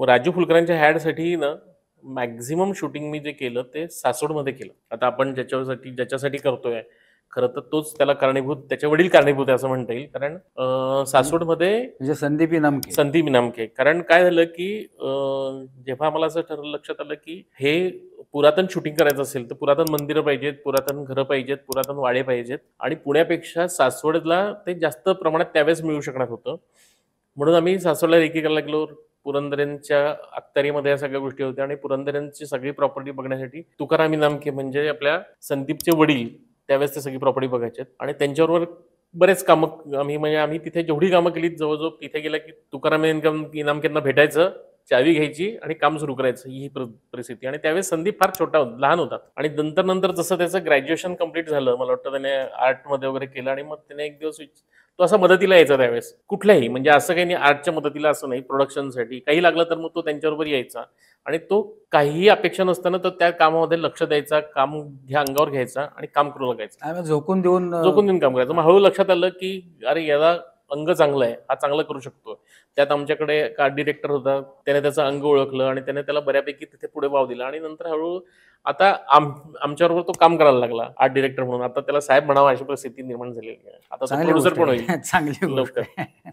राजू फुलकरांच्या ॲडसाठी ना maximum shooting मी जे केलं ते सासवडमध्ये केलं. आता आपण ज्याच्यासाठी करतोय, खरं तर तोच त्याला कारणीभूत, त्याचे वडील कारणीभूत आहे असं म्हणता येईल. कारण सासवडमध्ये म्हणजे संदीप इनामके. संदीप इनामके. कारण काय झालं की जेव्हा मला असं लक्षात आलं की हे पुरातन शूटिंग करायचं असेल तर पुरातन मंदिरं पाहिजेत, पुरातन घरं पाहिजेत, पुरातन वाडे पाहिजेत आणि पुण्यापेक्षा सासवडला ते जास्त प्रमाणात त्यावेळेस मिळू शकणार होतं. म्हणून आम्ही सासवडला रेकी करायला गेलो. पुरंदरेंच्या अखत्यारीमध्ये या सगळ्या गोष्टी होत्या आणि पुरंदरेंची सगळी प्रॉपर्टी बघण्यासाठी तुकाराम इनामके म्हणजे आपल्या संदीपचे वडील त्यावेळेस ते सगळी प्रॉपर्टी बघायचे आणि त्यांच्याबरोबर बरेच कामं आम्ही तिथे जेवढी कामं केली जवळजवळ तिथे गेल्या की तुकाराम इनामकेंना भेटायचं, चावी घ्यायची आणि काम सुरू करायचं, ही परिस्थिती. आणि त्यावेळेस संदीप फार छोटा होता, लहान होता. आणि नंतर जसं त्याचं ग्रॅज्युएशन कंप्लीट झालं, मला वाटतं त्याने आर्टमध्ये वगैरे केलं आणि मग त्याने एक दिवस तो असा मदतीला यायचा त्यावेळेस कुठल्याही, म्हणजे असं काही नाही आर्टच्या मदतीला असं नाही, प्रोडक्शनसाठी काही लागलं तर मग तो त्यांच्याबरोबर यायचा आणि तो काहीही अपेक्षा नसताना तो त्या कामामध्ये लक्ष द्यायचा, काम अंगावर घ्यायचा आणि काम करू लागायचा, झोकून देऊन काम करायचं. मग हळूहळू लक्षात आलं की अरे याला अंग चांगलं आहे, हा चांगलं करू शकतो. त्यात आमच्याकडे एक आर्ट डिरेक्टर होता, त्याने त्याचं अंग ओळखलं आणि त्याने त्याला बऱ्यापैकी तिथे पुढे वाव दिला आणि नंतर हळूहळू आता आमच्याबरोबर तो काम करायला लागला आर्ट डिरेक्टर म्हणून. आता त्याला साहेब म्हणावा अशी परिस्थिती निर्माण झालेली आहे. आता तो चांगली प्रोड्युसर गोष्ट पण आहे. होईल चांगली गोष्ट लवकर. आहे.